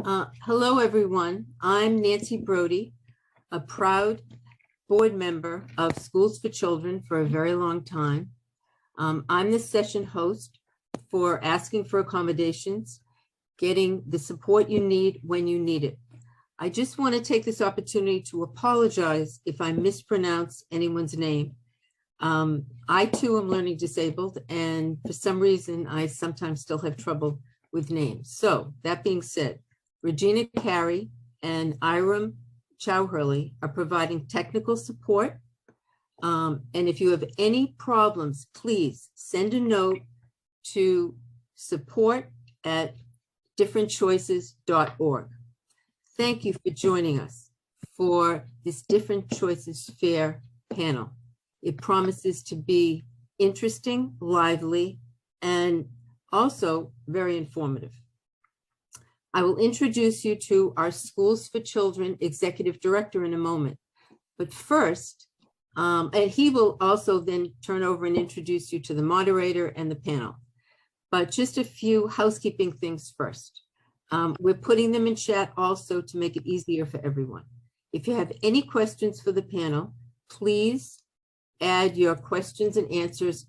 Hello, everyone. I'm Nancy Brody, a proud board member of Schools for Children for a very long time. I'm the session host for Asking for Accommodations, getting the support you need when you need it. I just want to take this opportunity to apologize if I mispronounce anyone's name. I too am learning disabled, and for some reason, I sometimes still have trouble with names. So that being said, Regina Carey and Iram Chowhurley are providing technical support. And if you have any problems, please send a note to support@differentchoices.org. Thank you for joining us for this Different Choices Fair panel. It promises to be interesting, lively, and also very informative. I will introduce you to our Schools for Children Executive Director in a moment. But first, and he will also then turn over and introduce you to the moderator and the panel. But just a few housekeeping things first. We're putting them in chat also to make it easier for everyone. If you have any questions for the panel, please add your questions and answers,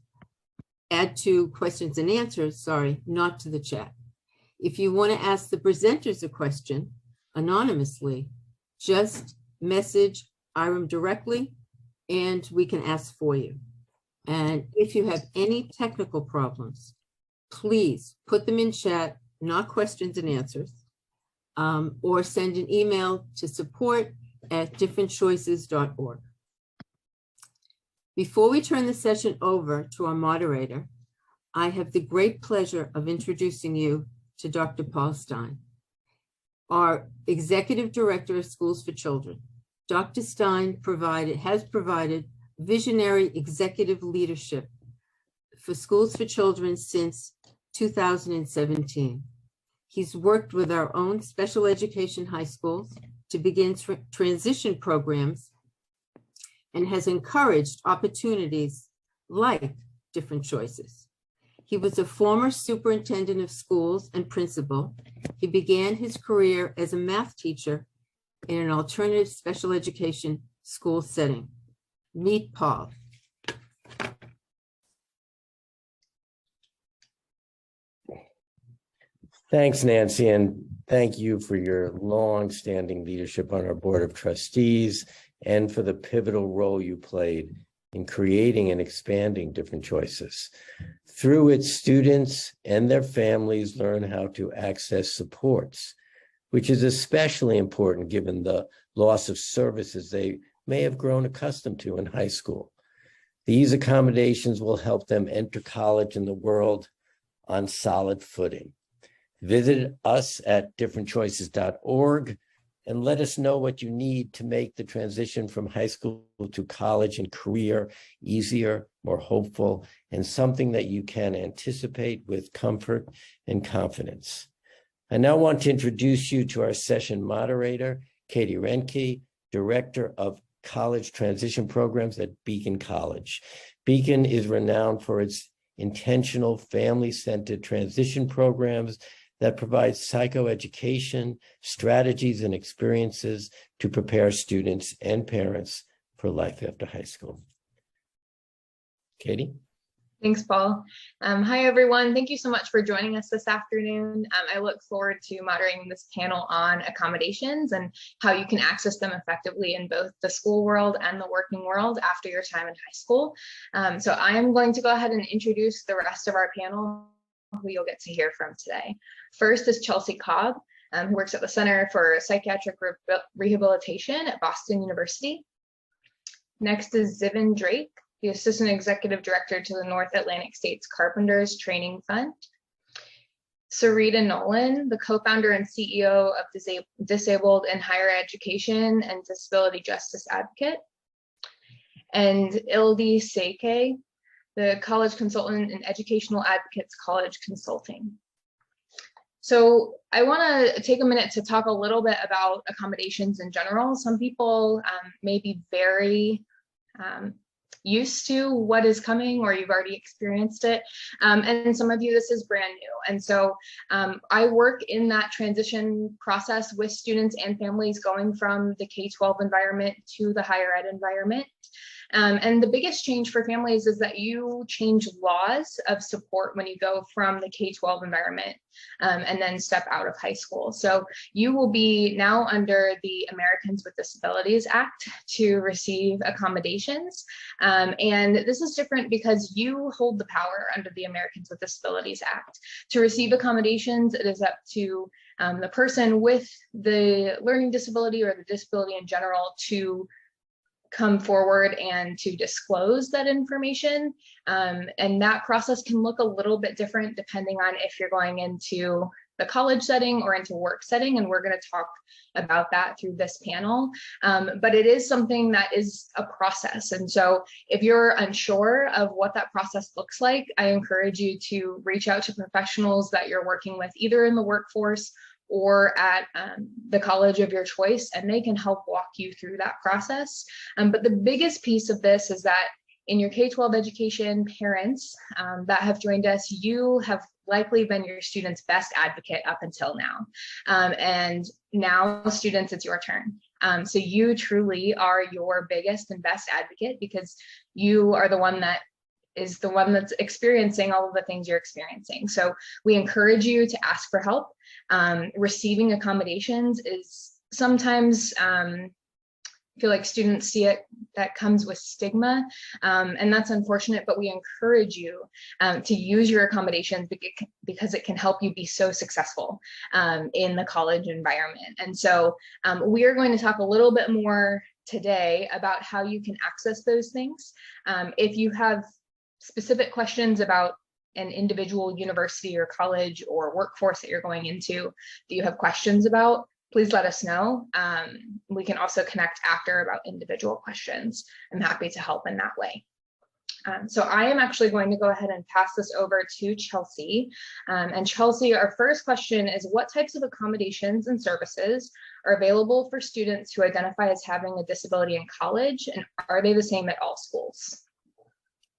not to the chat. If you want to ask the presenters a question anonymously, just message Iram directly and we can ask for you. And if you have any technical problems, please put them in chat, not questions and answers, or send an email to support@differentchoices.org. Before we turn the session over to our moderator, I have the great pleasure of introducing you to Dr. Paul Stein, our Executive Director of Schools for Children. Dr. Stein has provided visionary executive leadership for Schools for Children since 2017. He's worked with our own special education high schools to begin transition programs and has encouraged opportunities like Different Choices. He was a former superintendent of schools and principal. He began his career as a math teacher in an alternative special education school setting. Meet Paul. Thanks, Nancy, and thank you for your long-standing leadership on our Board of Trustees and for the pivotal role you played in creating and expanding Different Choices. Through it, students and their families learn how to access supports, which is especially important given the loss of services they may have grown accustomed to in high school. These accommodations will help them enter college and the world on solid footing. Visit us at differentchoices.org and let us know what you need to make the transition from high school to college and career easier, more hopeful, and something that you can anticipate with comfort and confidence. I now want to introduce you to our session moderator, Katie Renke, Director of College Transition Programs at Beacon College. Beacon is renowned for its intentional, family-centered transition programs that provides psychoeducation, strategies, and experiences to prepare students and parents for life after high school. Katie? Thanks, Paul. Hi, everyone. Thank you so much for joining us this afternoon. I look forward to moderating this panel on accommodations and how you can access them effectively in both the school world and the working world after your time in high school. So I am going to go ahead and introduce the rest of our panel who you'll get to hear from today. First is Chelsea Cobb, who works at the Center for Psychiatric Rehabilitation at Boston University. Next is Zivin Drake, the Assistant Executive Director to the North Atlantic States Carpenters Training Fund. Sarita Nolan, the co-founder and CEO of Disabled in Higher Education and Disability Justice Advocate. And Ildi Seike, the college consultant in Educational Advocates College Consulting. So I want to take a minute to talk a little bit about accommodations in general. Some people may be very used to what is coming, or you've already experienced it. And some of you, this is brand new. And so I work in that transition process with students and families going from the K-12 environment to the higher ed environment. And the biggest change for families is that you change laws of support when you go from the K-12 environment and then step out of high school. So you will be now under the Americans with Disabilities Act to receive accommodations. And this is different because you hold the power under the Americans with Disabilities Act. To receive accommodations, it is up to the person with the learning disability or the disability in general to come forward and to disclose that information. And that process can look a little bit different depending on if you're going into the college setting or into work setting. And we're going to talk about that through this panel. But it is something that is a process. And so if you're unsure of what that process looks like, I encourage you to reach out to professionals that you're working with, either in the workforce or at the college of your choice, and they can help walk you through that process. But the biggest piece of this is that in your K-12 education, parents that have joined us, you have likely been your student's best advocate up until now. And now, students, it's your turn. So you truly are your biggest and best advocate because you are the one that is the one that's experiencing all of the things you're experiencing. So we encourage you to ask for help. Receiving accommodations is sometimes, I feel like students see it, that comes with stigma, and that's unfortunate, but we encourage you to use your accommodations because it can help you be so successful in the college environment. And so we are going to talk a little bit more today about how you can access those things. If you have specific questions about an individual university or college or workforce that you're going into that you have questions about, please let us know. We can also connect after about individual questions. I'm happy to help in that way. So I am actually going to go ahead and pass this over to Chelsea. And Chelsea, our first question is, what types of accommodations and services are available for students who identify as having a disability in college, and are they the same at all schools?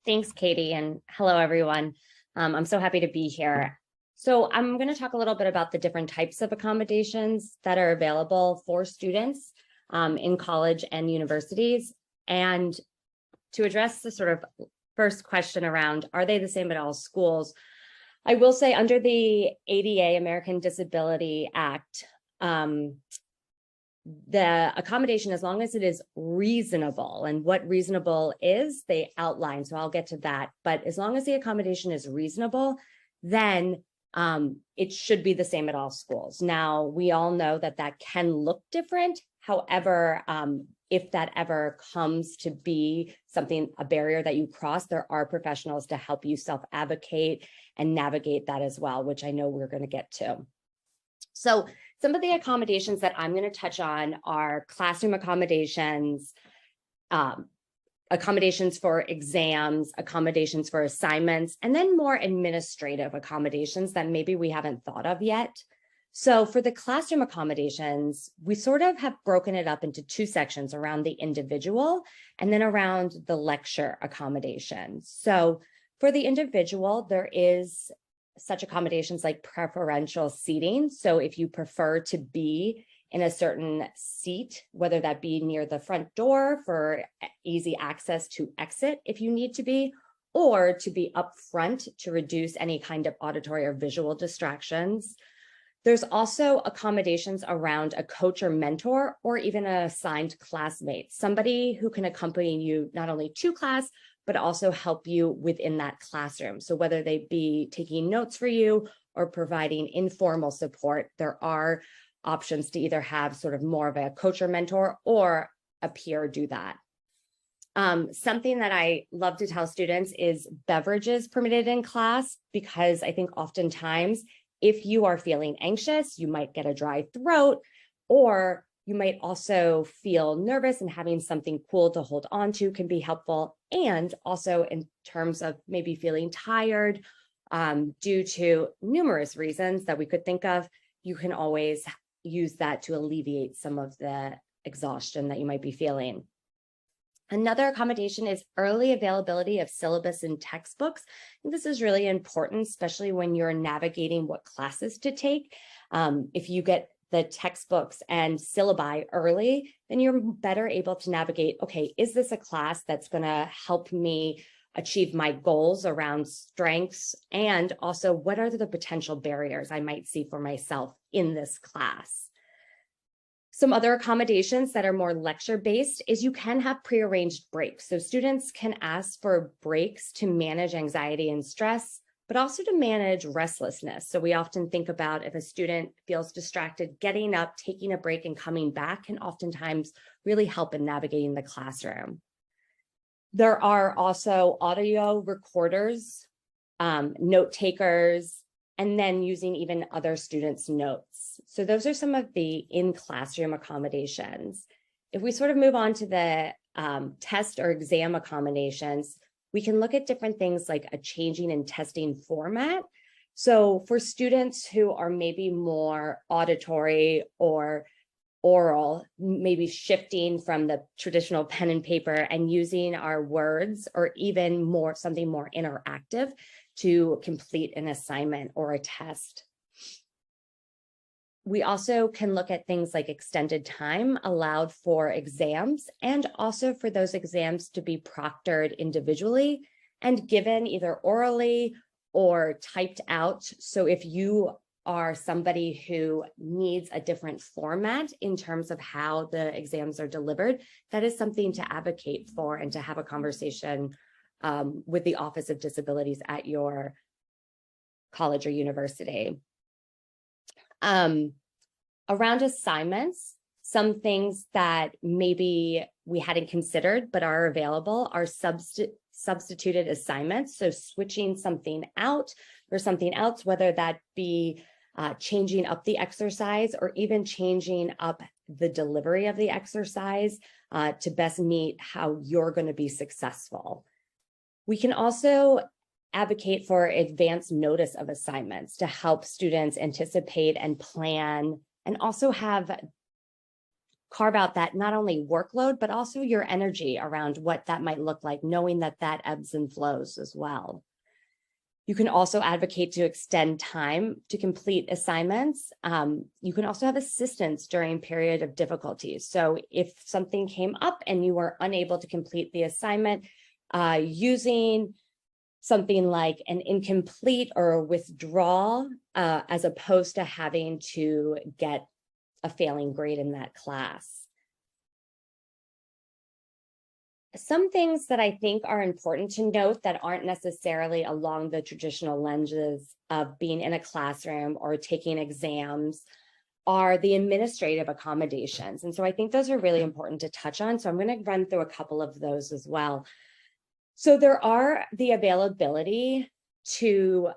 Thanks, Katie, and hello, everyone. I'm so happy to be here. So I'm going to talk a little bit about the different types of accommodations that are available for students in college and universities. And to address the sort of first question around, are they the same at all schools? I will say under the ADA, American Disability Act, the accommodation, as long as it is reasonable, and what reasonable is, they outline, so I'll get to that. But as long as the accommodation is reasonable, then it should be the same at all schools. Now, we all know that that can look different. However, if that ever comes to be something, a barrier that you cross, there are professionals to help you self-advocate and navigate that as well, which I know we're going to get to. So some of the accommodations that I'm going to touch on are classroom accommodations, accommodations for exams, accommodations for assignments, and then more administrative accommodations that maybe we haven't thought of yet. So for the classroom accommodations, we sort of have broken it up into two sections around the individual and then around the lecture accommodations. So for the individual, there is such accommodations like preferential seating. So if you prefer to be in a certain seat, whether that be near the front door for easy access to exit if you need to be, or to be up front to reduce any kind of auditory or visual distractions. There's also accommodations around a coach or mentor, or even an assigned classmate, somebody who can accompany you not only to class, but also help you within that classroom. So whether they be taking notes for you or providing informal support, there are options to either have sort of more of a coach or mentor or a peer do that. Something that I love to tell students is beverages permitted in class, because I think oftentimes if you are feeling anxious, you might get a dry throat, or you might also feel nervous, and having something cool to hold on to can be helpful. And also in terms of maybe feeling tired due to numerous reasons that we could think of, you can always use that to alleviate some of the exhaustion that you might be feeling. Another accommodation is early availability of syllabus and textbooks. I think this is really important, especially when you're navigating what classes to take. If you get the textbooks and syllabi early, then you're better able to navigate, okay, is this a class that's going to help me achieve my goals around strengths? And also, what are the potential barriers I might see for myself in this class? Some other accommodations that are more lecture-based is you can have prearranged breaks. So students can ask for breaks to manage anxiety and stress, but also to manage restlessness. So we often think about if a student feels distracted, getting up, taking a break, and coming back can oftentimes really help in navigating the classroom. There are also audio recorders, note takers, and then using even other students' notes. So those are some of the in-classroom accommodations. If we sort of move on to the test or exam accommodations, we can look at different things like a changing and testing format. So for students who are maybe more auditory or oral, maybe shifting from the traditional pen and paper and using our words or even more something more interactive to complete an assignment or a test. We also can look at things like extended time allowed for exams and also for those exams to be proctored individually and given either orally or typed out. So if you are somebody who needs a different format in terms of how the exams are delivered, that is something to advocate for and to have a conversation with the Office of Disabilities at your college or university. Around assignments, some things that maybe we hadn't considered but are available are substituted assignments. So switching something out for something else, whether that be changing up the exercise or even changing up the delivery of the exercise to best meet how you're going to be successful. We can also advocate for advance notice of assignments to help students anticipate and plan, and also carve out that not only workload, but also your energy around what that might look like, knowing that that ebbs and flows as well. You can also advocate to extend time to complete assignments. You can also have assistance during a period of difficulties. So if something came up and you were unable to complete the assignment, using something like an incomplete or a withdrawal, as opposed to having to get a failing grade in that class. Some things that I think are important to note that aren't necessarily along the traditional lenses of being in a classroom or taking exams are the administrative accommodations. And so I think those are really important to touch on. So I'm going to run through a couple of those as well. So there are the availability to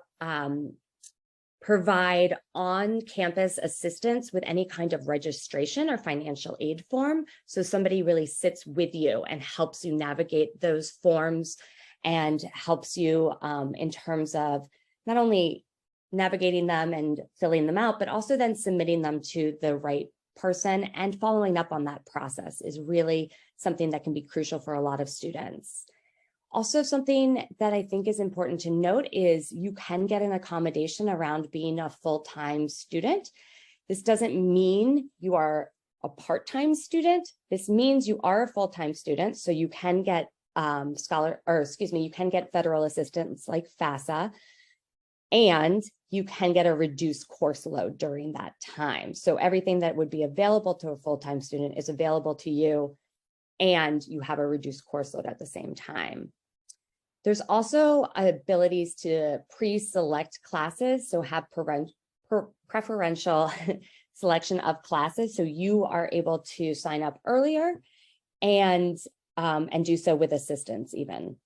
provide on-campus assistance with any kind of registration or financial aid form. So somebody really sits with you and helps you navigate those forms and helps you in terms of not only navigating them and filling them out, but also then submitting them to the right person, and following up on that process is really something that can be crucial for a lot of students. Also, something that I think is important to note is you can get an accommodation around being a full-time student. This doesn't mean you are a part-time student. This means you are a full-time student, so you can get you can get federal assistance like FAFSA, and you can get a reduced course load during that time. So everything that would be available to a full-time student is available to you, and you have a reduced course load at the same time. There's also abilities to pre-select classes, so have preferential selection of classes. So you are able to sign up earlier and do so with assistance even.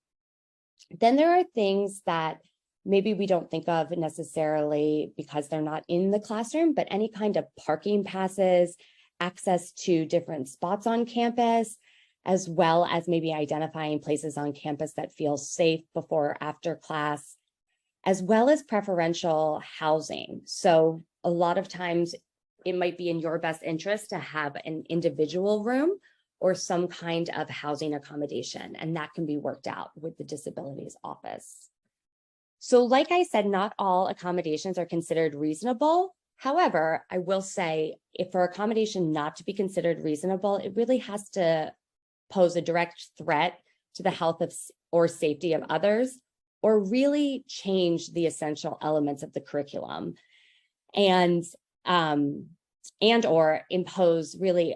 Then there are things that maybe we don't think of necessarily because they're not in the classroom, but any kind of parking passes, access to different spots on campus, as well as maybe identifying places on campus that feel safe before or after class, as well as preferential housing. So a lot of times it might be in your best interest to have an individual room or some kind of housing accommodation, and that can be worked out with the disabilities office. So like I said, not all accommodations are considered reasonable. However, I will say if for accommodation not to be considered reasonable, it really has to pose a direct threat to the health of or safety of others, or really change the essential elements of the curriculum, and or impose really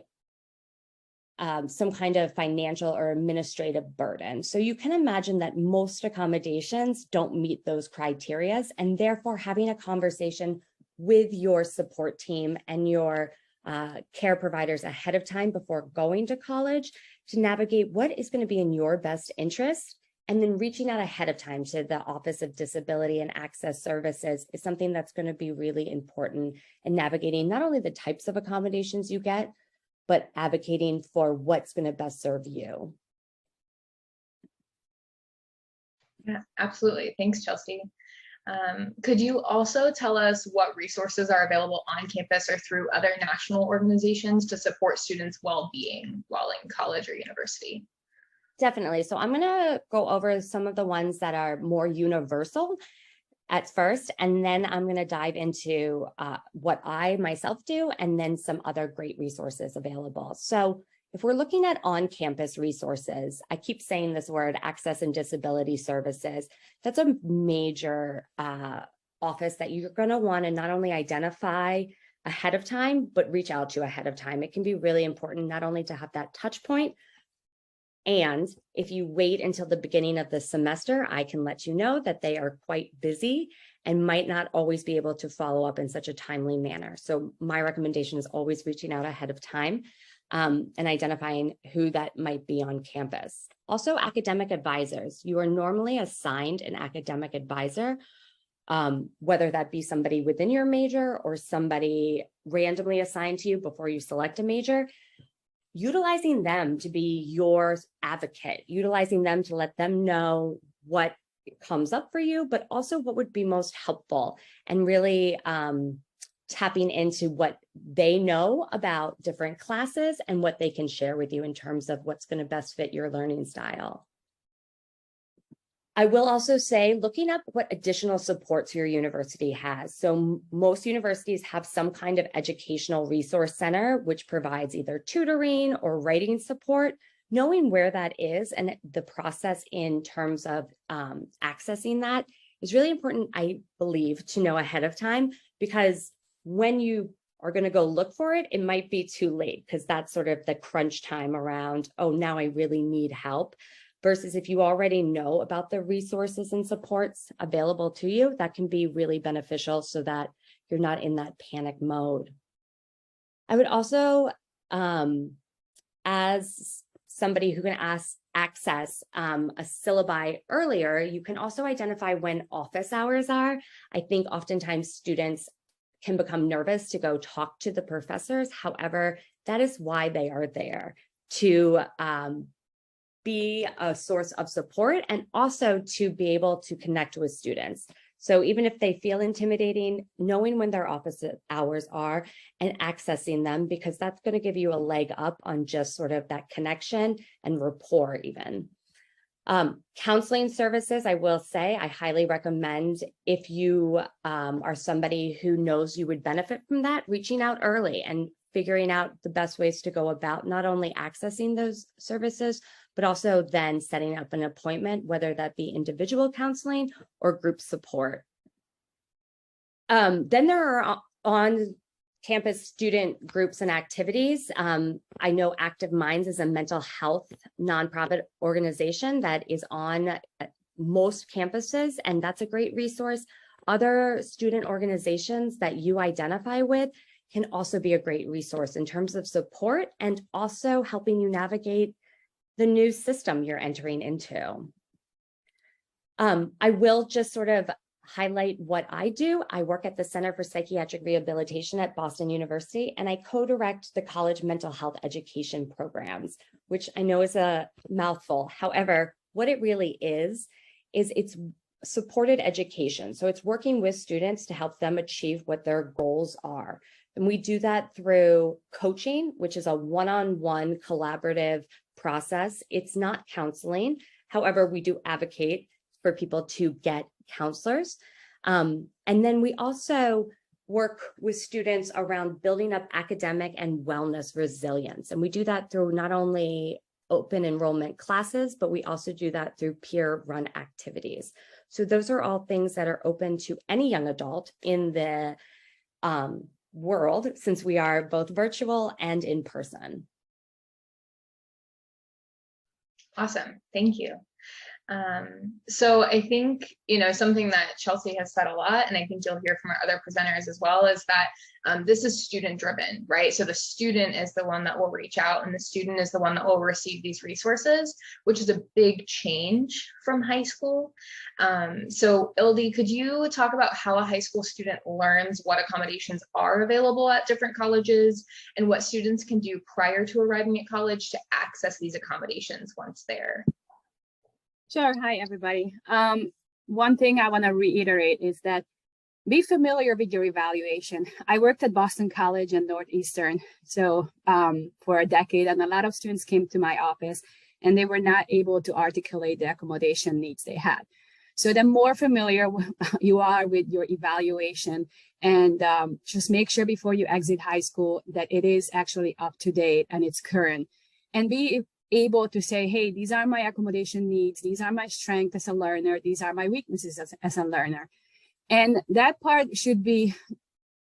some kind of financial or administrative burden. So you can imagine that most accommodations don't meet those criteria, and therefore having a conversation with your support team and your care providers ahead of time before going to college to navigate what is going to be in your best interest, and then reaching out ahead of time to the Office of Disability and Access Services is something that's going to be really important in navigating not only the types of accommodations you get, but advocating for what's going to best serve you. Yeah, absolutely. Thanks, Chelsea. Could you also tell us what resources are available on campus or through other national organizations to support students' well-being while in college or university? Definitely. So I'm going to go over some of the ones that are more universal at first, and then I'm going to dive into what I myself do, and then some other great resources available. So if we're looking at on-campus resources, I keep saying this word, access and disability services. That's a major office that you're going to want to not only identify ahead of time, but reach out to ahead of time. It can be really important not only to have that touch point, and if you wait until the beginning of the semester, I can let you know that they are quite busy and might not always be able to follow up in such a timely manner. So my recommendation is always reaching out ahead of time and identifying who that might be on campus. Also, academic advisors. You are normally assigned an academic advisor, whether that be somebody within your major or somebody randomly assigned to you before you select a major. Utilizing them to be your advocate, utilizing them to let them know what comes up for you, but also what would be most helpful, and really tapping into what they know about different classes and what they can share with you in terms of what's going to best fit your learning style. I will also say, looking up what additional supports your university has. So most universities have some kind of educational resource center, which provides either tutoring or writing support. Knowing where that is and the process in terms of accessing that is really important, I believe, to know ahead of time, because when you are going to go look for it, it might be too late, because that's sort of the crunch time around, oh, now I really need help. Versus if you already know about the resources and supports available to you, that can be really beneficial so that you're not in that panic mode. I would also, as somebody who can access a syllabi earlier, you can also identify when office hours are. I think oftentimes students can become nervous to go talk to the professors. However, that is why they are there, to be a source of support and also to be able to connect with students. So even if they feel intimidating, knowing when their office hours are and accessing them, because that's going to give you a leg up on just sort of that connection and rapport even. Counseling services, I will say, I highly recommend, if you are somebody who knows you would benefit from that, reaching out early and figuring out the best ways to go about not only accessing those services, but also then setting up an appointment, whether that be individual counseling or group support. Then there are on-campus student groups and activities. I know Active Minds is a mental health nonprofit organization that is on most campuses, and that's a great resource. Other student organizations that you identify with can also be a great resource in terms of support and also helping you navigate the new system you're entering into. I will just sort of highlight what I do. I work at the Center for Psychiatric Rehabilitation at Boston University, and I co-direct the college mental health education programs, which I know is a mouthful. However, what it really is it's supported education. So it's working with students to help them achieve what their goals are. And we do that through coaching, which is a one-on-one collaborative process. It's not counseling. However, we do advocate for people to get counselors. And then we also work with students around building up academic and wellness resilience. And we do that through not only open enrollment classes, but we also do that through peer-run activities. So those are all things that are open to any young adult in the world, since we are both virtual and in person. Awesome, thank you. So I think, something that Chelsea has said a lot, and I think you'll hear from our other presenters as well, is that this is student driven, right? So the student is the one that will reach out, and the student is the one that will receive these resources, which is a big change from high school. So Ildi, could you talk about how a high school student learns what accommodations are available at different colleges and what students can do prior to arriving at college to access these accommodations once there? Sure. Hi, everybody. One thing I want to reiterate is that be familiar with your evaluation. I worked at Boston College and Northeastern for a decade, and a lot of students came to my office and they were not able to articulate the accommodation needs they had. So the more familiar you are with your evaluation, and just make sure before you exit high school that it is actually up to date and it's current, and be able to say, hey, these are my accommodation needs, these are my strengths as a learner, these are my weaknesses as a learner. And that part should be,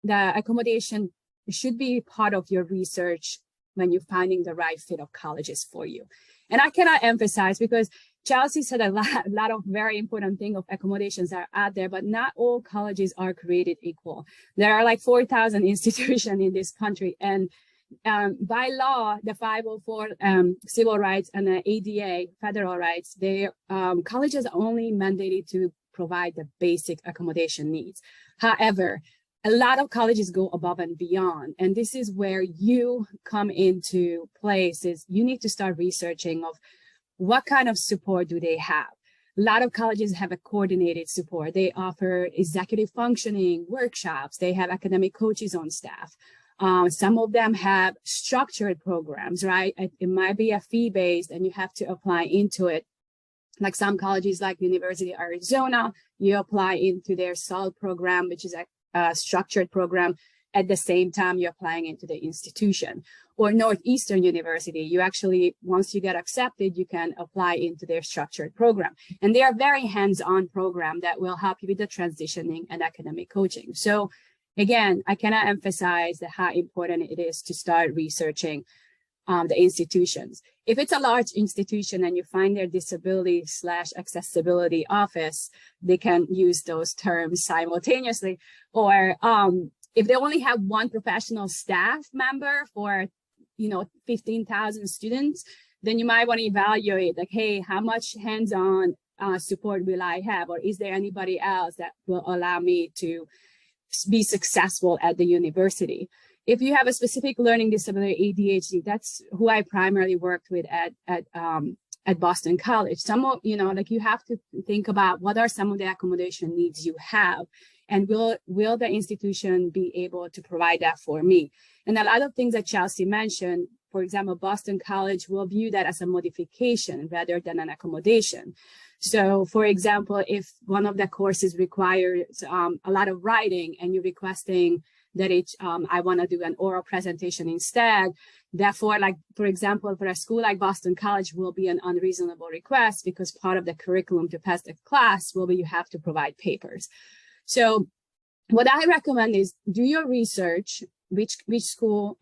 the accommodation should be part of your research when you're finding the right fit of colleges for you. And I cannot emphasize, because Chelsea said a lot of very important things of accommodations that are out there, but not all colleges are created equal. There are like 4,000 institutions in this country, and by law, the 504 civil rights and the ADA federal rights, colleges are only mandated to provide the basic accommodation needs. However, a lot of colleges go above and beyond, and this is where you come into place. Is you need to start researching of what kind of support do they have. A lot of colleges have a coordinated support. They offer executive functioning workshops. They have academic coaches on staff. Some of them have structured programs, right? It might be a fee-based and you have to apply into it. Like some colleges like University of Arizona, you apply into their SALT program, which is a structured program. At the same time, you're applying into the institution. Or Northeastern University, you actually, once you get accepted, you can apply into their structured program. And they are very hands-on program that will help you with the transitioning and academic coaching. So again, I cannot emphasize how important it is to start researching the institutions. If it's a large institution and you find their disability/accessibility office, they can use those terms simultaneously. Or if they only have one professional staff member for 15,000 students, then you might want to evaluate, like, hey, how much hands-on support will I have? Or is there anybody else that will allow me to be successful at the university? If you have a specific learning disability, ADHD, that's who I primarily worked with at Boston College. Some of, you have to think about what are some of the accommodation needs you have, and will the institution be able to provide that for me? And a lot of things that Chelsea mentioned, for example, Boston College will view that as a modification rather than an accommodation. So, for example, if one of the courses requires a lot of writing and you're requesting that I want to do an oral presentation instead, therefore, like, for example, for a school like Boston College will be an unreasonable request, because part of the curriculum to pass the class will be you have to provide papers. So what I recommend is do your research, which school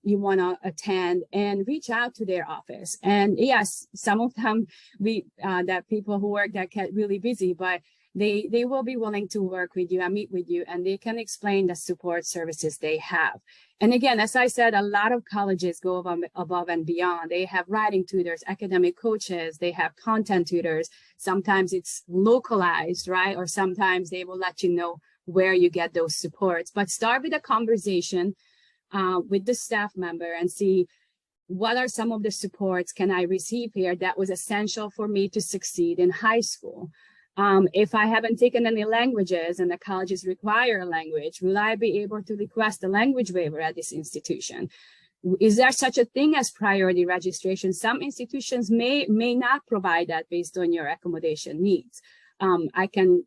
you want to attend, and reach out to their office. And yes, some of them, that people who work there get really busy, but they will be willing to work with you and meet with you, and they can explain the support services they have. And again, as I said, a lot of colleges go above and beyond. They have writing tutors, academic coaches, they have content tutors. Sometimes it's localized, right? Or sometimes they will let you know where you get those supports. But start with a conversation with the staff member and see what are some of the supports can I receive here that was essential for me to succeed in high school. If I haven't taken any languages and the colleges require a language, will I be able to request a language waiver at this institution? Is there such a thing as priority registration? Some institutions may not provide that based on your accommodation needs. I can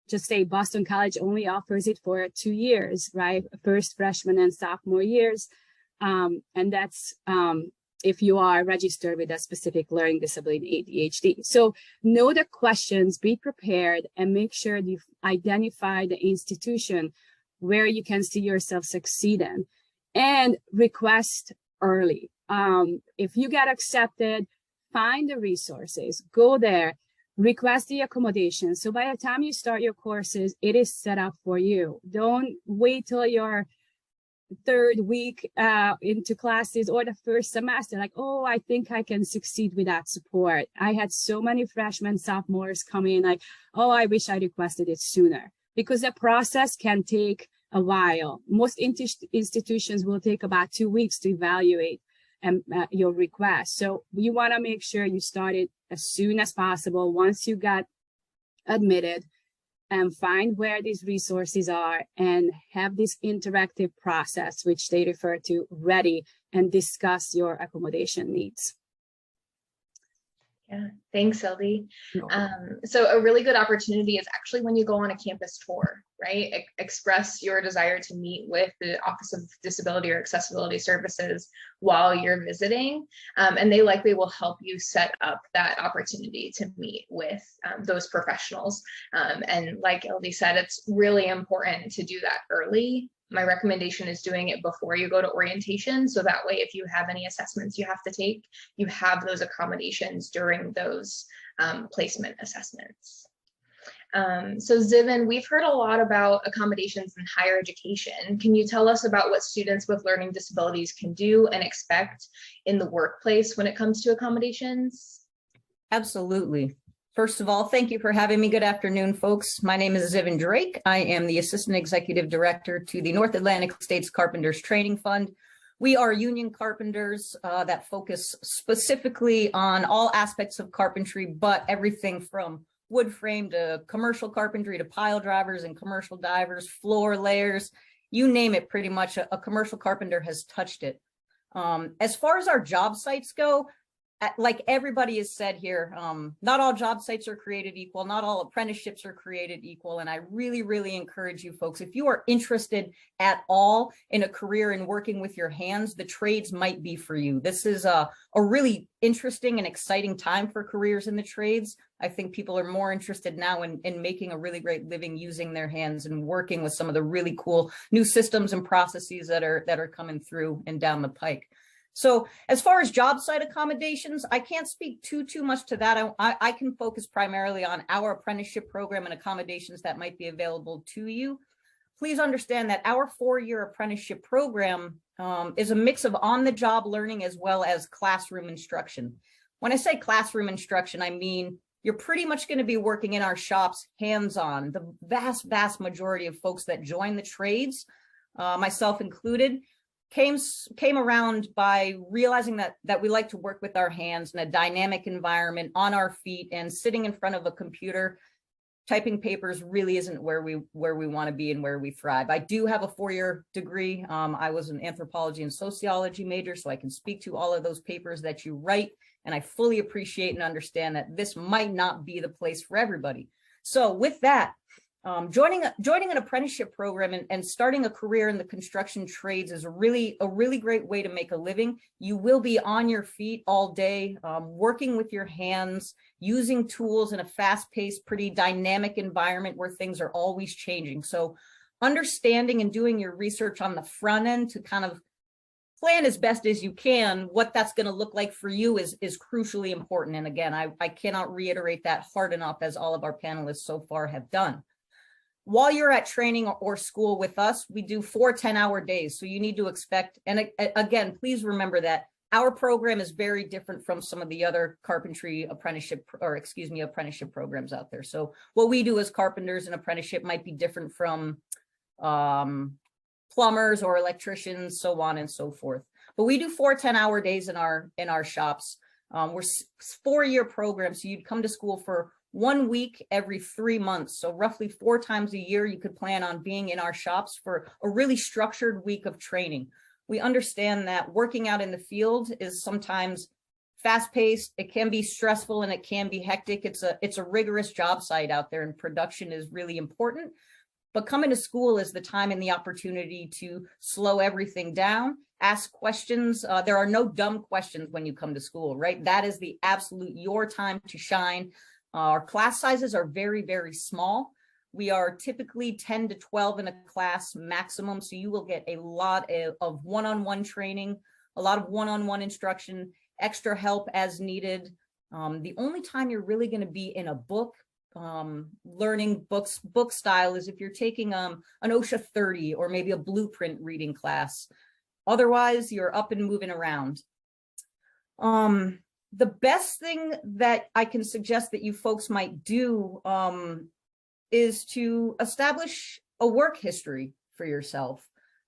just say Boston College only offers it for 2 years, right? First freshman and sophomore years. And that's if you are registered with a specific learning disability, ADHD. So know the questions, be prepared, and make sure you identify the institution where you can see yourself succeeding, and request early. If you get accepted, find the resources, go there, request the accommodation. So by the time you start your courses, it is set up for you. Don't wait till your third week into classes or the first semester, like, oh, I think I can succeed without support. I had so many freshmen, sophomores come in like, oh, I wish I requested it sooner, because the process can take a while. Most institutions will take about 2 weeks to evaluate your request. So you want to make sure you start it as soon as possible once you got admitted, and find where these resources are and have this interactive process, which they refer to ready, and discuss your accommodation needs. Yeah, thanks, LD. So a really good opportunity is actually when you go on a campus tour, right? Express your desire to meet with the Office of Disability or Accessibility Services while you're visiting, and they likely will help you set up that opportunity to meet with those professionals. And like LD said, it's really important to do that early. My recommendation is doing it before you go to orientation. So that way, if you have any assessments you have to take, you have those accommodations during those placement assessments. So Zivin, we've heard a lot about accommodations in higher education. Can you tell us about what students with learning disabilities can do and expect in the workplace when it comes to accommodations? Absolutely. First of all, thank you for having me. Good afternoon, folks. My name is Zivin Drake. I am the Assistant Executive Director to the North Atlantic States Carpenters Training Fund. We are union carpenters that focus specifically on all aspects of carpentry, but everything from wood frame to commercial carpentry to pile drivers and commercial divers, floor layers, you name it, pretty much a commercial carpenter has touched it. As far as our job sites go, like everybody has said here, not all job sites are created equal, not all apprenticeships are created equal. And I really, really encourage you folks, if you are interested at all in a career in working with your hands, the trades might be for you. This is a really interesting and exciting time for careers in the trades. I think people are more interested now in making a really great living using their hands and working with some of the really cool new systems and processes that are coming through and down the pike. So as far as job site accommodations, I can't speak too much to that. I can focus primarily on our apprenticeship program and accommodations that might be available to you. Please understand that our 4-year apprenticeship program is a mix of on-the-job learning as well as classroom instruction. When I say classroom instruction, I mean you're pretty much going to be working in our shops hands-on. The vast majority of folks that join the trades, myself included, came around by realizing that we like to work with our hands in a dynamic environment on our feet, and sitting in front of a computer typing papers really isn't where we want to be and where we thrive. I do have a 4-year degree. I was an anthropology and sociology major, so I can speak to all of those papers that you write, and I fully appreciate and understand that this might not be the place for everybody. So with that, joining an apprenticeship program and starting a career in the construction trades is a really great way to make a living. You will be on your feet all day, working with your hands, using tools in a fast-paced, pretty dynamic environment where things are always changing. So understanding and doing your research on the front end to kind of plan as best as you can what that's going to look like for you is crucially important. And again, I cannot reiterate that hard enough, as all of our panelists so far have done. While you're at training or school with us, we do 4 10-hour days. So you need to expect, and again, please remember that our program is very different from some of the other carpentry apprenticeship programs out there. So what we do as carpenters and apprenticeship might be different from plumbers or electricians, so on and so forth. But we do 4 10-hour days in our shops. We're 4-year programs. So you'd come to school for 1 week every 3 months. So roughly 4 times a year, you could plan on being in our shops for a really structured week of training. We understand that working out in the field is sometimes fast-paced, it can be stressful, and it can be hectic. It's a rigorous job site out there, and production is really important. But coming to school is the time and the opportunity to slow everything down, ask questions. There are no dumb questions when you come to school, right? That is the absolute your time to shine. Our class sizes are very, very small. We are typically 10 to 12 in a class maximum. So you will get a lot of one-on-one training, a lot of one-on-one instruction, extra help as needed. The only time you're really going to be in a book, learning book style, is if you're taking an OSHA 30 or maybe a blueprint reading class. Otherwise, you're up and moving around. The best thing that I can suggest that you folks might do is to establish a work history for yourself.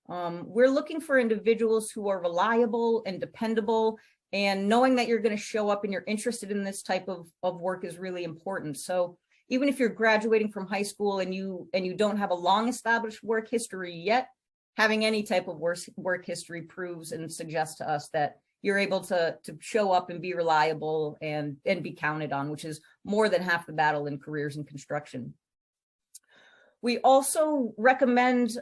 We're looking for individuals who are reliable and dependable, and knowing that you're going to show up and you're interested in this type of work is really important. So even if you're graduating from high school and you don't have a long established work history yet, having any type of work history proves and suggests to us that you're able to show up and be reliable and be counted on, which is more than half the battle in careers in construction. We also recommend,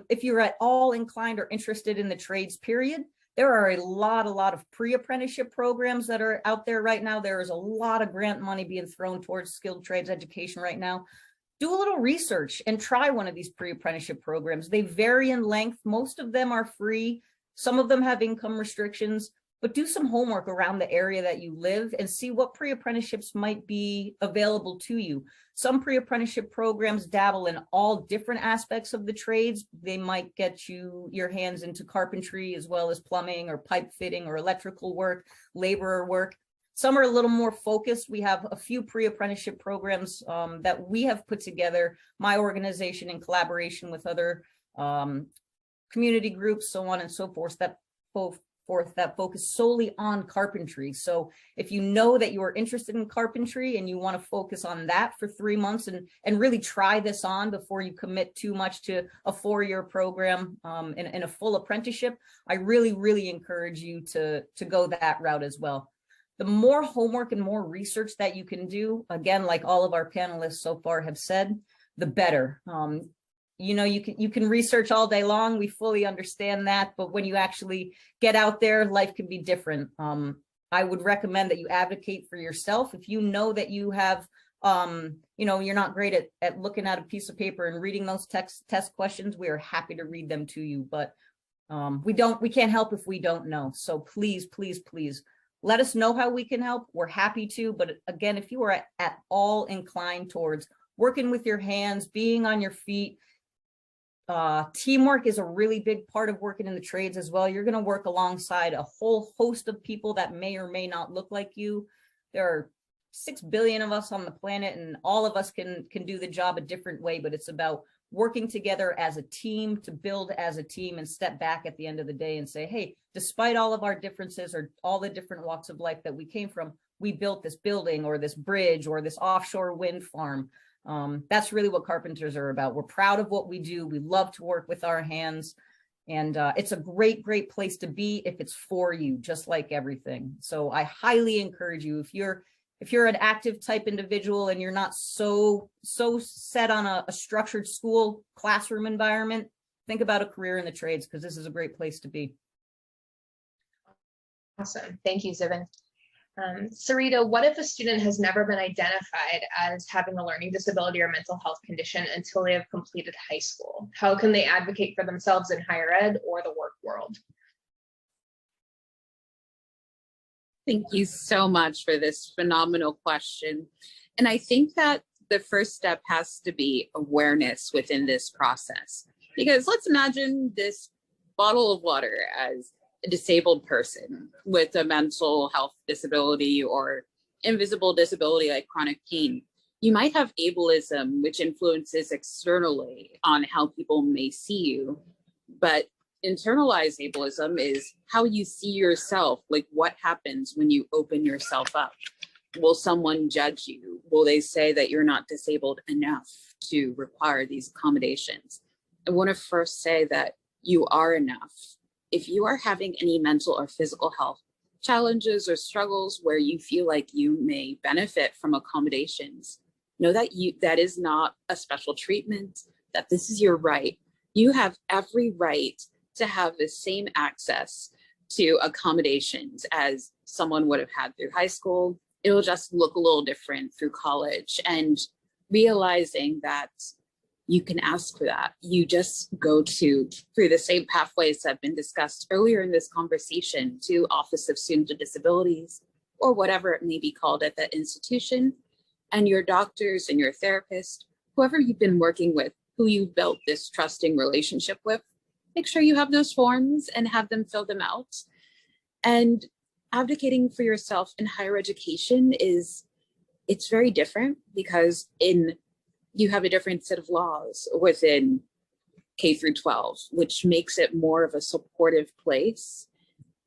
if you're at all inclined or interested in the trades period, there are a lot of pre-apprenticeship programs that are out there right now. There is a lot of grant money being thrown towards skilled trades education right now. Do a little research and try one of these pre-apprenticeship programs. They vary in length. Most of them are free. Some of them have income restrictions, but do some homework around the area that you live and see what pre-apprenticeships might be available to you. Some pre-apprenticeship programs dabble in all different aspects of the trades. They might get you your hands into carpentry as well as plumbing or pipe fitting or electrical work, laborer work. Some are a little more focused. We have a few pre-apprenticeship programs that we have put together, my organization in collaboration with other community groups, so on and so forth, that focus solely on carpentry. So if you know that you are interested in carpentry and you want to focus on that for 3 months and really try this on before you commit too much to a 4-year program in a full apprenticeship, I really encourage you to go that route as well. The more homework and more research that you can do, again, like all of our panelists so far have said, the better. You know, you can research all day long. We fully understand that, but when you actually get out there, life can be different. I would recommend that you advocate for yourself. If you know that you have, you know, you're not great at looking at a piece of paper and reading those test questions, we are happy to read them to you, but we can't help if we don't know. So please let us know how we can help. We're happy to, but again, if you are at all inclined towards working with your hands, being on your feet, teamwork is a really big part of working in the trades as well. You're going to work alongside a whole host of people that may or may not look like you. There are 6 billion of us on the planet, and all of us can do the job a different way, but it's about working together as a team to build as a team and step back at the end of the day and say, hey, despite all of our differences or all the different walks of life that we came from, we built this building or this bridge or this offshore wind farm. That's really what carpenters are about. We're proud of what we do. We love to work with our hands, and it's a great place to be if it's for you, just like everything. So I highly encourage you, if you're an active type individual and you're not so set on a structured school classroom environment, think about a career in the trades, because this is a great place to be. Awesome. Thank you, Zivin. Sarita, what if a student has never been identified as having a learning disability or mental health condition until they have completed high school? How can they advocate for themselves in higher ed or the work world? Thank you so much for this phenomenal question. And I think that the first step has to be awareness within this process. Because let's imagine this bottle of water as a disabled person with a mental health disability or invisible disability like chronic pain. You might have ableism, which influences externally on how people may see you, but internalized ableism is how you see yourself, like what happens when you open yourself up. Will someone judge you? Will they say that you're not disabled enough to require these accommodations? I want to first say that you are enough. If you are having any mental or physical health challenges or struggles where you feel like you may benefit from accommodations, know that that is not a special treatment, that this is your right. You have every right to have the same access to accommodations as someone would have had through high school. It'll just look a little different through college, and realizing that you can ask for that. You just go through the same pathways that have been discussed earlier in this conversation to Office of Students with Disabilities, or whatever it may be called at that institution, and your doctors and your therapist, whoever you've been working with, who you've built this trusting relationship with, make sure you have those forms and have them fill them out. And advocating for yourself in higher education it's very different, because you have a different set of laws within K through 12, which makes it more of a supportive place.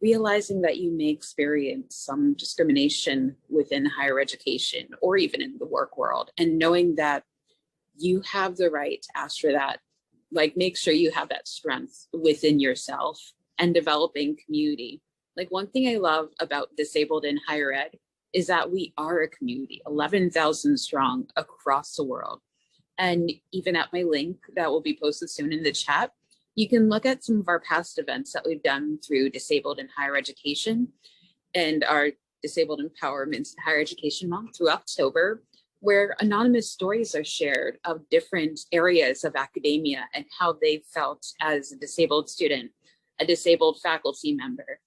Realizing that you may experience some discrimination within higher education or even in the work world, and knowing that you have the right to ask for that. Like, make sure you have that strength within yourself, and developing community. Like, one thing I love about Disabled in Higher Ed is that we are a community, 11,000 strong across the world. And even at my link that will be posted soon in the chat, you can look at some of our past events that we've done through Disabled in Higher Education and our Disabled Empowerment in Higher Education Month through October, where anonymous stories are shared of different areas of academia and how they felt as a disabled student, a disabled faculty member,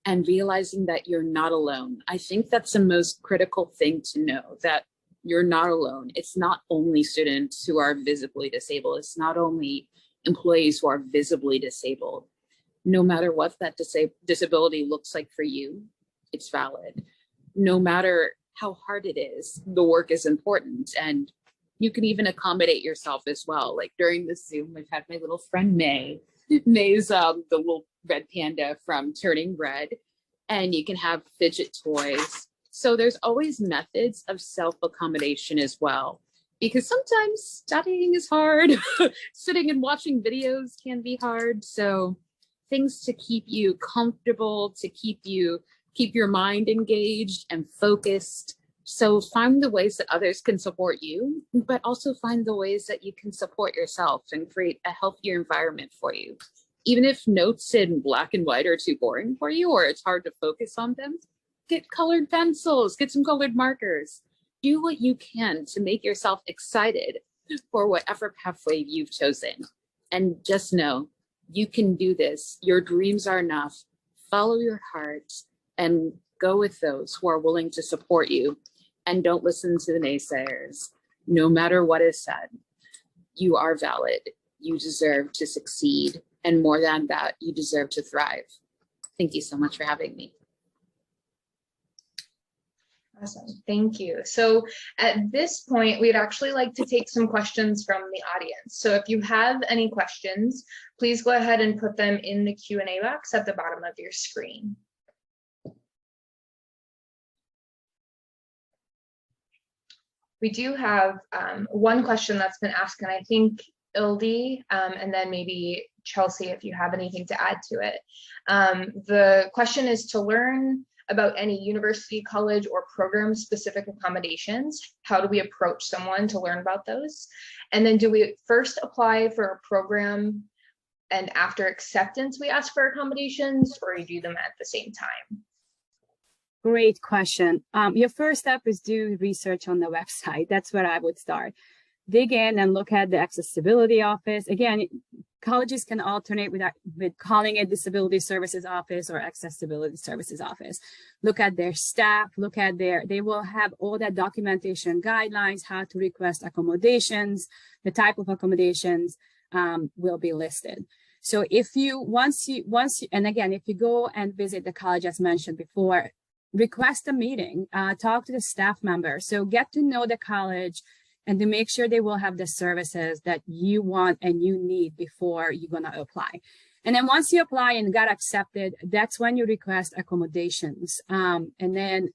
and realizing that you're not alone. I think that's the most critical thing to know, that you're not alone. It's not only students who are visibly disabled. It's not only employees who are visibly disabled. No matter what that disability looks like for you, it's valid. No matter how hard it is, the work is important, and you can even accommodate yourself as well. Like during the Zoom, I've had my little friend May. May's the little red panda from Turning Red, and you can have fidget toys. So there's always methods of self-accommodation as well, because sometimes studying is hard. Sitting and watching videos can be hard. So things to keep you comfortable, to keep your mind engaged and focused. So find the ways that others can support you, but also find the ways that you can support yourself and create a healthier environment for you. Even if notes in black and white are too boring for you, or it's hard to focus on them, get colored pencils, get some colored markers. Do what you can to make yourself excited for whatever pathway you've chosen. And just know you can do this. Your dreams are enough. Follow your heart and go with those who are willing to support you, and don't listen to the naysayers. No matter what is said, you are valid. You deserve to succeed. And more than that, you deserve to thrive. Thank you so much for having me. Awesome, thank you. So at this point, we'd actually like to take some questions from the audience. So if you have any questions, please go ahead and put them in the Q&A box at the bottom of your screen. We do have one question that's been asked, and I think Ildi, and then maybe Chelsea, if you have anything to add to it. The question is to learn about any university, college, or program specific accommodations. How do we approach someone to learn about those? And then do we first apply for a program and after acceptance we ask for accommodations, or you do them at the same time? Great question. Your first step is do research on the website. That's where I would start. Dig in and look at the accessibility office. Again, colleges can alternate with calling it disability services office or accessibility services office. Look at their staff, they will have all that documentation, guidelines, how to request accommodations, the type of accommodations will be listed. So if you, and again, if you go and visit the college as mentioned before, request a meeting, talk to the staff member. So get to know the college and to make sure they will have the services that you want and you need before you're gonna apply. And then once you apply and got accepted, that's when you request accommodations. And then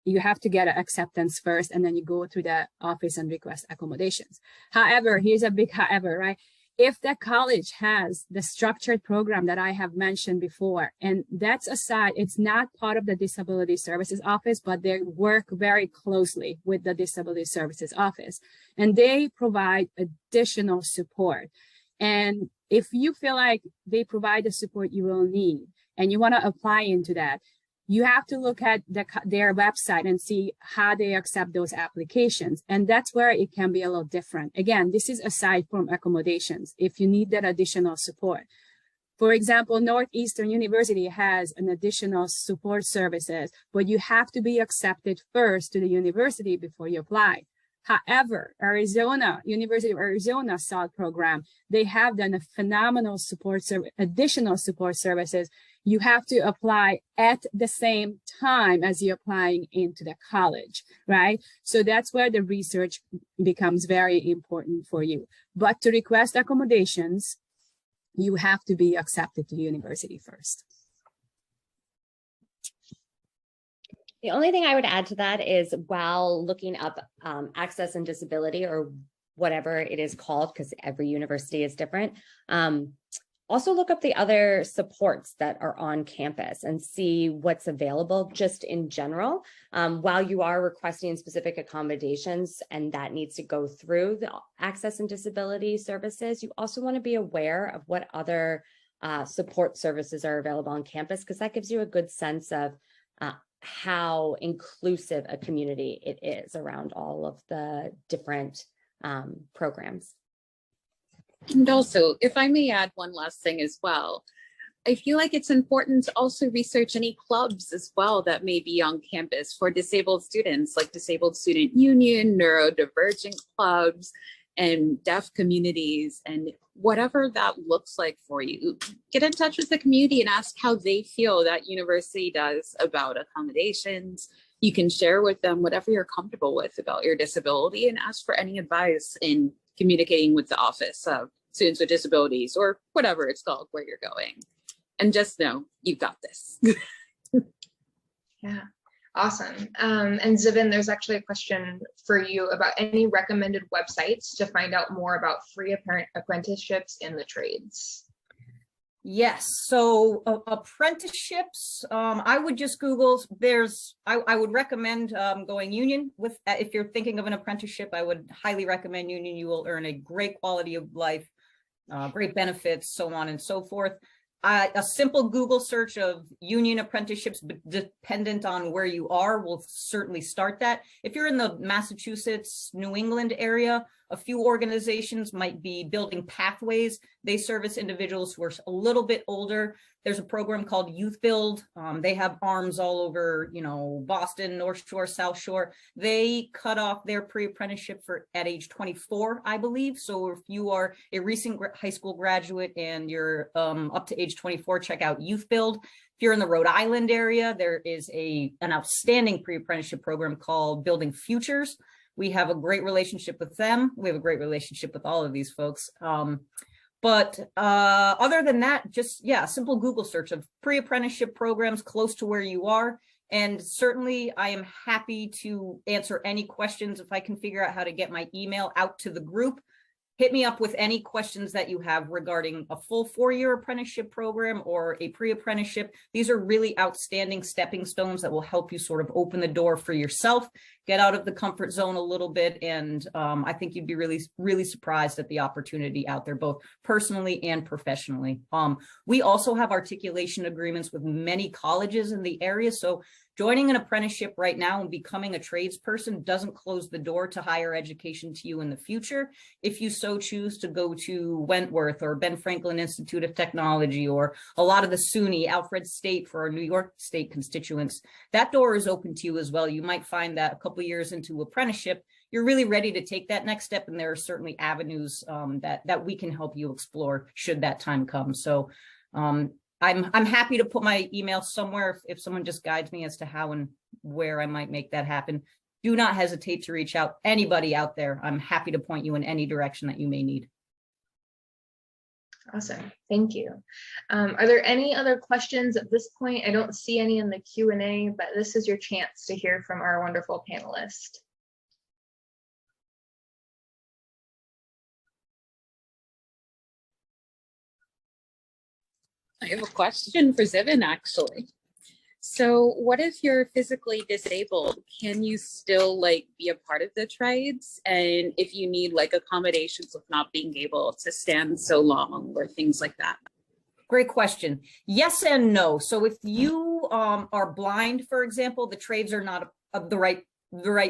you have to get an acceptance first, and then you go through the office and request accommodations. However, here's a big however, right? If the college has the structured program that I have mentioned before, and that's aside, it's not part of the Disability Services Office, but they work very closely with the Disability Services Office, and they provide additional support. And if you feel like they provide the support you will need, and you want to apply into that, you have to look at their website and see how they accept those applications. And that's where it can be a little different. Again, this is aside from accommodations, if you need that additional support. For example, Northeastern University has an additional support services, but you have to be accepted first to the university before you apply. However, University of Arizona SALT program, they have done a phenomenal additional support services. You have to apply at the same time as you're applying into the college, right? So that's where the research becomes very important for you. But to request accommodations, you have to be accepted to the university first. The only thing I would add to that is while looking up access and disability, or whatever it is called, because every university is different, also look up the other supports that are on campus and see what's available just in general. While you are requesting specific accommodations and that needs to go through the access and disability services, you also want to be aware of what other support services are available on campus, because that gives you a good sense of how inclusive a community it is around all of the different programs. And also, if I may add one last thing as well, I feel like it's important to also research any clubs as well that may be on campus for disabled students, like Disabled Student Union, neurodivergent clubs, and deaf communities, and whatever that looks like for you. Get in touch with the community and ask how they feel that university does about accommodations. You can share with them whatever you're comfortable with about your disability and ask for any advice in communicating with the Office of Students with Disabilities, or whatever it's called, where you're going. And just know you've got this. Yeah, awesome. And Zibin, there's actually a question for you about any recommended websites to find out more about free apprenticeships in the trades. Yes, so apprenticeships, I would just Google, I would recommend going union with, if you're thinking of an apprenticeship, I would highly recommend union. You will earn a great quality of life, great benefits, so on and so forth. A simple Google search of union apprenticeships, but dependent on where you are, will certainly start that. If you're in the Massachusetts, New England area, a few organizations might be building pathways. They service individuals who are a little bit older. There's a program called Youth Build. They have arms all over, Boston, North Shore, South Shore. They cut off their pre-apprenticeship at age 24, I believe. So if you are a recent high school graduate and you're up to age 24, check out Youth Build. If you're in the Rhode Island area, there is an outstanding pre-apprenticeship program called Building Futures. We have a great relationship with them. We have a great relationship with all of these folks. But other than that, just, simple Google search of pre-apprenticeship programs close to where you are. And certainly I am happy to answer any questions if I can figure out how to get my email out to the group. Hit me up with any questions that you have regarding a full 4-year apprenticeship program or a pre-apprenticeship. These are really outstanding stepping stones that will help you sort of open the door for yourself, get out of the comfort zone a little bit. And I think you'd be really, really surprised at the opportunity out there, both personally and professionally. We also have articulation agreements with many colleges in the area. So joining an apprenticeship right now and becoming a tradesperson doesn't close the door to higher education to you in the future. If you so choose to go to Wentworth or Ben Franklin Institute of Technology, or a lot of the SUNY, Alfred State for our New York State constituents, that door is open to you as well. You might find that a couple of years into apprenticeship, you're really ready to take that next step. And there are certainly avenues that we can help you explore should that time come. So I'm happy to put my email somewhere if someone just guides me as to how and where I might make that happen. Do not hesitate to reach out. Anybody out there, I'm happy to point you in any direction that you may need. Awesome, thank you. Are there any other questions at this point? I don't see any in the Q&A, but this is your chance to hear from our wonderful panelist. I have a question for Zivin, actually. So what if you're physically disabled? Can you still be a part of the trades? And if you need accommodations of not being able to stand so long or things like that? Great question. Yes and no. So if you are blind, for example, the trades are not the right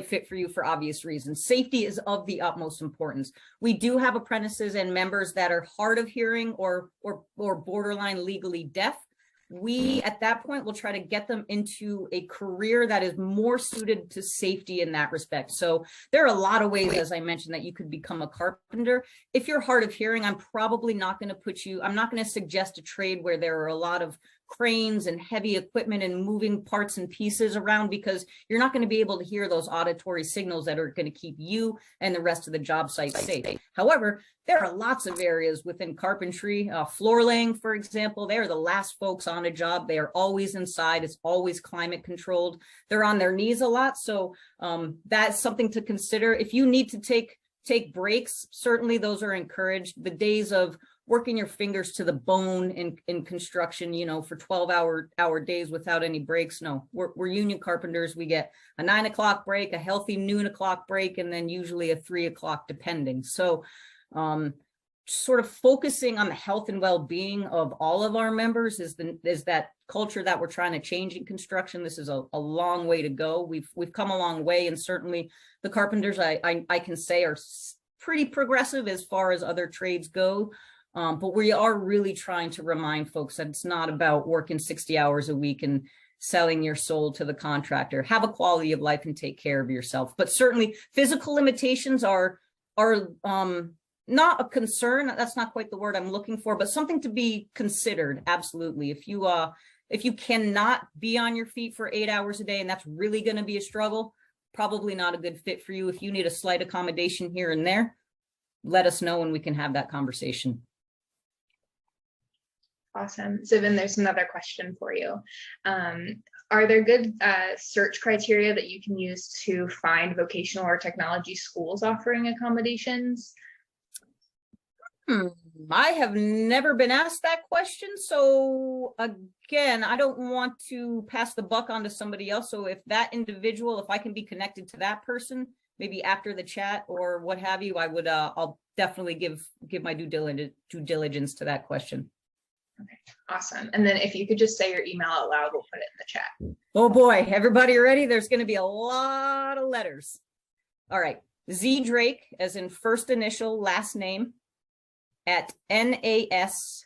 fit for you for obvious reasons. Safety is of the utmost importance. We do have apprentices and members that are hard of hearing or borderline legally deaf. We, at that point, will try to get them into a career that is more suited to safety in that respect. So there are a lot of ways, as I mentioned, that you could become a carpenter. If you're hard of hearing, I'm probably not going to I'm not going to suggest a trade where there are a lot of cranes and heavy equipment and moving parts and pieces around, because you're not going to be able to hear those auditory signals that are going to keep you and the rest of the job site safe. However, there are lots of areas within carpentry, floor laying, for example. They're the last folks on a job. They are always inside. It's always climate controlled. They're on their knees a lot. So that's something to consider. If you need to take breaks, certainly those are encouraged. The days of working your fingers to the bone in construction, for 12-hour days without any breaks. No, we're union carpenters. We get a 9 o'clock break, a healthy noon o'clock break, and then usually a 3 o'clock depending. So sort of focusing on the health and well-being of all of our members is that culture that we're trying to change in construction. This is a long way to go. We've come a long way, and certainly the carpenters I can say are pretty progressive as far as other trades go. But we are really trying to remind folks that it's not about working 60 hours a week and selling your soul to the contractor. Have a quality of life and take care of yourself. But certainly physical limitations are not a concern. That's not quite the word I'm looking for, but something to be considered. Absolutely. If you cannot be on your feet for 8 hours a day, and that's really going to be a struggle, probably not a good fit for you. If you need a slight accommodation here and there, let us know and we can have that conversation. Awesome. Zivin, there's another question for you. Are there good search criteria that you can use to find vocational or technology schools offering accommodations? I have never been asked that question. So again, I don't want to pass the buck on to somebody else. So if that individual, if I can be connected to that person, maybe after the chat or what have you, I would, I'll definitely give my due diligence to that question. Okay, awesome. And then if you could just say your email out loud, we'll put it in the chat. Oh boy, everybody ready? There's going to be a lot of letters. All right. Z Drake, as in first initial, last name, at NASCTF,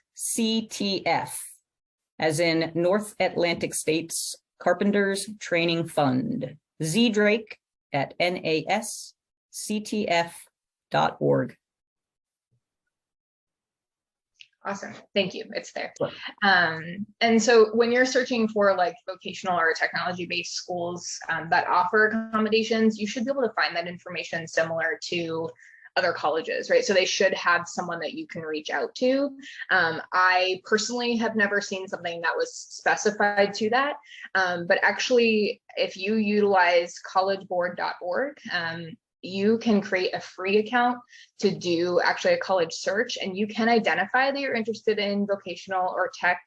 as in North Atlantic States Carpenters Training Fund. Z Drake at NASCTF.org. Awesome. Thank you. It's there. And so when you're searching for vocational or technology-based schools that offer accommodations, you should be able to find that information similar to other colleges, right? So they should have someone that you can reach out to. I personally have never seen something that was specified to that. But actually, if you utilize collegeboard.org, you can create a free account to do actually a college search, and you can identify that you're interested in vocational or tech,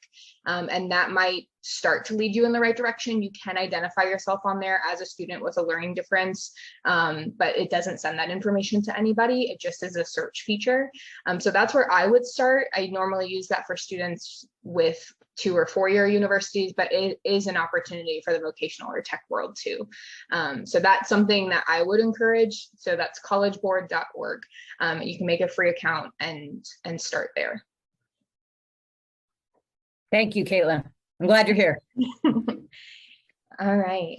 and that might start to lead you in the right direction. You can identify yourself on there as a student with a learning difference, but it doesn't send that information to anybody. It just is a search feature. So that's where I would start. I normally use that for students with 2 or 4 year universities, but it is an opportunity for the vocational or tech world too. So that's something that I would encourage. So that's collegeboard.org. You can make a free account and start there. Thank you, Caitlin. I'm glad you're here. All right.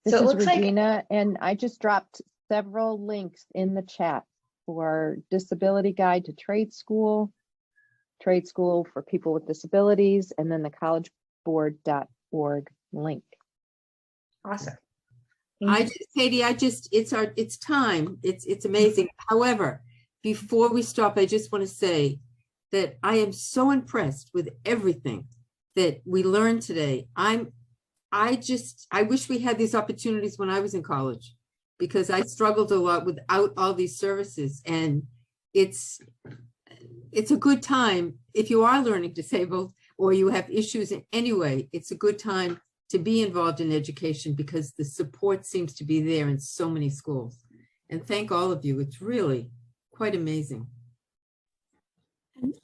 This So it is looks Regina, and I just dropped several links in the chat for Disability Guide to Trade School for people with disabilities, and then the collegeboard.org link. Awesome. Katie, it's time. It's amazing. However, before we stop, I just want to say that I am so impressed with everything that we learned today. I wish we had these opportunities when I was in college, because I struggled a lot without all these services. And it's a good time if you are learning disabled or you have issues in any way. It's a good time to be involved in education because the support seems to be there in so many schools. And thank all of you. It's really quite amazing.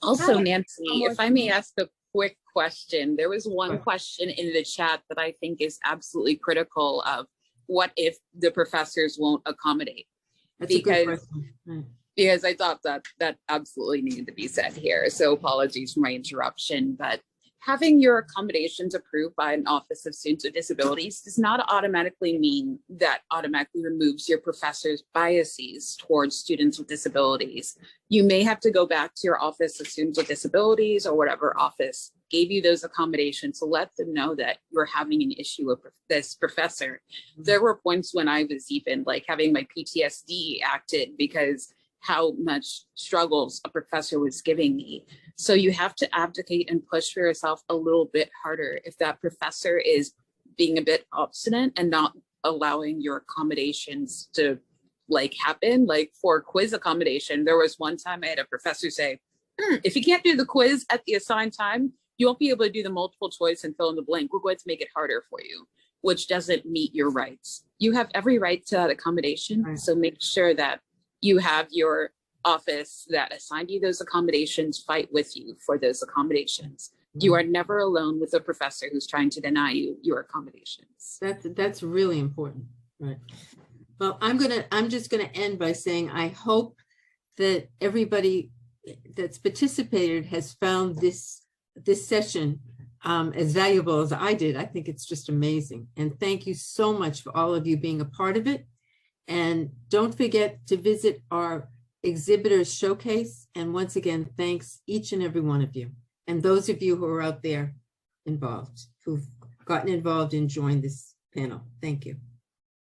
Also, Nancy, if I may ask a quick question, there was one question in the chat that I think is absolutely critical of what if the professors won't accommodate? That's a good question. Right. Because I thought that absolutely needed to be said here. So apologies for my interruption, but having your accommodations approved by an Office of Students with Disabilities does not automatically mean that automatically removes your professor's biases towards students with disabilities. You may have to go back to your Office of Students with Disabilities or whatever office gave you those accommodations to let them know that you're having an issue with this professor. There were points when I was even like having my PTSD acted because how much struggles a professor was giving me. So you have to advocate and push for yourself a little bit harder if that professor is being a bit obstinate and not allowing your accommodations to like happen. Like for quiz accommodation, there was one time I had a professor say, if you can't do the quiz at the assigned time, you won't be able to do the multiple choice and fill in the blank. We're going to make it harder for you, which doesn't meet your rights. You have every right to that accommodation. Right. So make sure that you have your office that assigned you those accommodations fight with you for those accommodations. You are never alone with a professor who's trying to deny you your accommodations. That's really important, right? Well, I'm just gonna end by saying I hope that everybody that's participated has found this session as valuable as I did. I think it's just amazing, and thank you so much for all of you being a part of it. And don't forget to visit our exhibitors showcase. And once again, thanks each and every one of you. And those of you who are out there involved, who've gotten involved and joined this panel. Thank you.